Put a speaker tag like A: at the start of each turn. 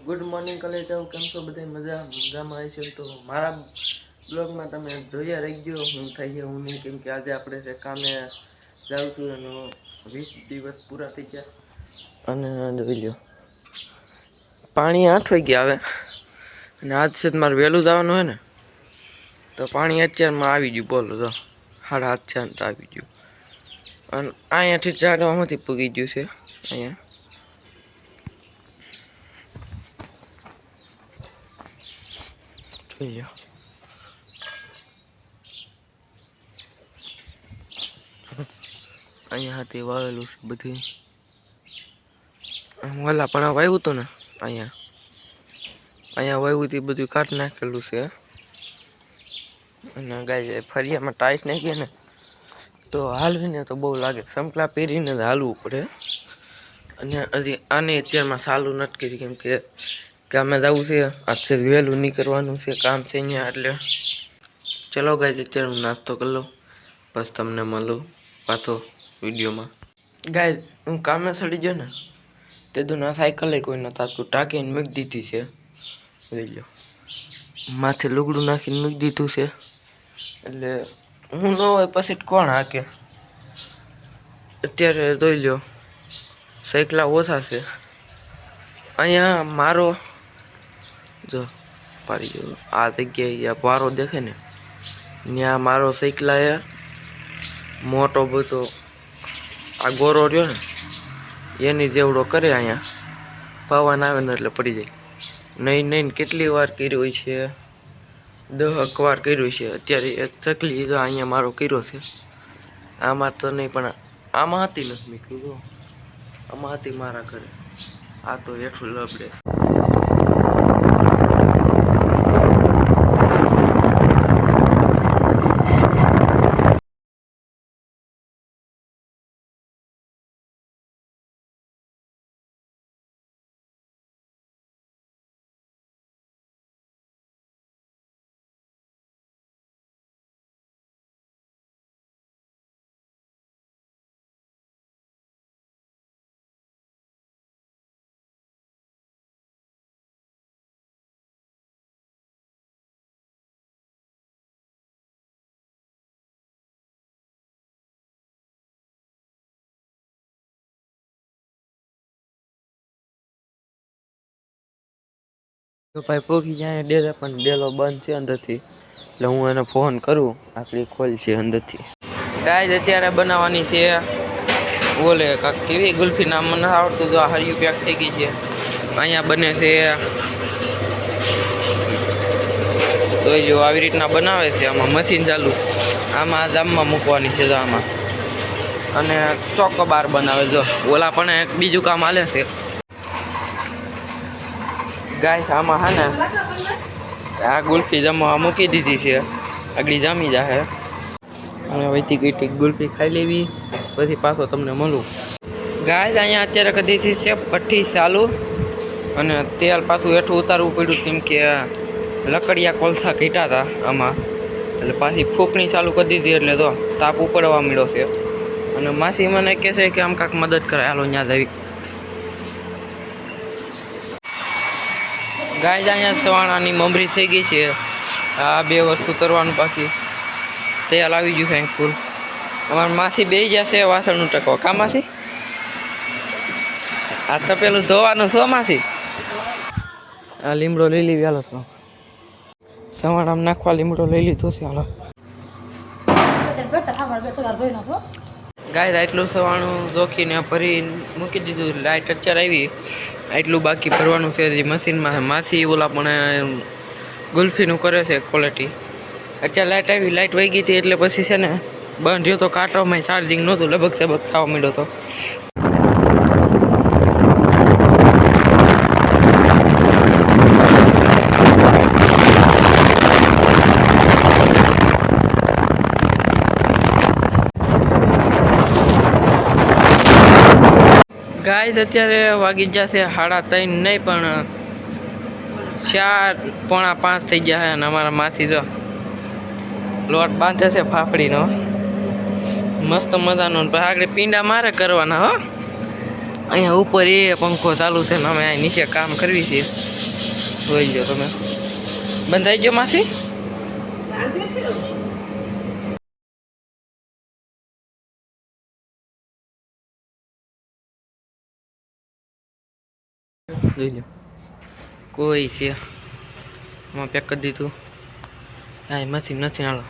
A: Good morning કલે જાઉં કેમ છો બધા મજામાં આવી છે તો મારા બ્લોગમાં તમે જોયા રહી ગયો હું થઈ ગયા હું નહીં કેમ કે આજે આપણે છે કામે જાઉં છું એનો 20 દિવસ પૂરા થઈ ગયા અને જોઈ લો પાણી 8 વાગે આવે અને આજ છે મારે વહેલું જવાનું હોય ને તો પાણી અત્યારમાં આવી ગયું બોલો તો 7:30 આવી ગયું અને અહીંયાથી ચારવામાંથી પૂગી ગયું છે અહીંયા અહીંયા હાથી વાવેલું છે બધી ઓલા પણ વાવ્યું હતું ને અહીંયા વાવ્યું તે બધું કાઢ નાખેલું છે અને ગાય ફરિયામાં ટાઈટ નાખીએ ને તો હાલવીને તો બહુ લાગે સંપલા પહેરીને જ હાલવું પડે અને હજી આને અત્યારમાં ચાલુ નથી કરી કેમ કે કામે જવું છે આજે વહેલું નીકળવાનું છે કામ છે અહીંયા એટલે ચલો ગાય અત્યારે હું નાસ્તો કરી લઉં બસ તમને મળું પાછો વિડીયોમાં ગાય હું કામે ચડી ગયો ને તે દુના સાયકલ કોઈ નતા તું ટાંકીને મૂકી દીધી છે જોઈ લો માથે લુગડું નાખીને મૂકી દીધું છે એટલે હું ન હોય પછી કોણ હાકે અત્યારે જોઈ લો સાયકલા ઓછા છે અહીંયા મારો જો પાડી ગયો આ જગ્યાએ પારો દેખે ને ત્યાં મારો સાયકલા એ મોટો બધો આ ગોરો રહ્યો ને એની જેવડો કરે અહીંયા પવન આવે ને એટલે પડી જાય નહીં કેટલી વાર કર્યું છે 10 વાર કર્યું છે અત્યારે એક ચકલી જો અહીંયા મારો કર્યો છે આમાં તો નહીં પણ આમાં હતી નથી મેં કીધું આમાં હતી મારા ઘરે આ તો એટલું લબડે તો ભાઈ પોગી જાય ડેલા પણ ડેલો બંધ છે અંદરથી એટલે હું એને ફોન કરું આખરી ખોલ છે અંદરથી ગાય અત્યારે બનાવવાની છે બોલે કાક કેવી ગુલ્ફી નામ મને આવડતું તો આ હરિયું પેક થઈ ગઈ છે અહીંયા બને છે તો જો આવી રીતના બનાવે છે આમાં મશીન ચાલુ આમાં જામમાં મૂકવાની છે જો આમાં અને ચોકોબાર બનાવે જો ઓલા પણ એક બીજું કામ હાલે છે ગાય આમાં હે ને આ ગુલ્ફી જમવા મૂકી દીધી છે આગળ જામી જાહે અને વહીથી ગઈ ગુલ્ફી ખાઈ લેવી પછી પાછો તમને મળું ગાય અહીંયા અત્યારે કદી છે ભઠ્ઠી ચાલુ અને તેલ પાછું હેઠું ઉતારવું પડ્યું કેમ કે લકડિયા કોલસા ઘીટા હતા આમાં એટલે પાછી ફૂંકણી ચાલુ કરી દીધી એટલે તો તાપ ઉપડવા મળ્યો છે અને માસી મને કહે છે કે આમ કાંક મદદ કરે હાલો ત્યાં જવી ગાય અહીંયા સવાણાની મમરી થઈ ગઈ છે આ 2 વસ્તુ કરવાનું બાકી તેલ આવી ગયું છે ફૂલ અમારી માસી બે જશે વાસણનું ટકો કા માસી આ તો પેલું ધોવાનું છો માસી આ લીમડો લઈ લેવી હાલો તો સવાણામાં નાખવા લીમડો લઈ લીધો છે હાલો ગાય એટલું સવાણું જોખીને ભરી મૂકી દીધું લાઇટ અત્યારે આવી એટલું બાકી ભરવાનું છે હજી મશીનમાં માસી ઓલા પણ ગુલ્ફીનું કરે છે ક્વોલિટી અત્યારે લાઇટ આવી લાઇટ વહી ગઈ હતી એટલે પછી છે ને બંધ રહ્યો તો કાંટોમાં ચાર્જિંગ નહોતું લબક સબક થવા માંડ્યો હતો ગાય અત્યારે વાગી જશે 3:30 નહીં પણ 4 પોણા 5 થઈ ગયા છે અને અમારા માસી જો લોટ બાંધે છે ફાફડીનો મસ્ત મજાનો આગળ પીંડા મારે કરવાના હો અહીંયા ઉપર એ પંખો ચાલુ છે ને અમે અહીં નીચે કામ કરવી છીએ. જોઈ લો તમે. બંધાઈ ગયો માસી? જોઈ લો કોઈ છે. એમાં પેક કરી દીધું. હા એમાંથી નથી હાલો.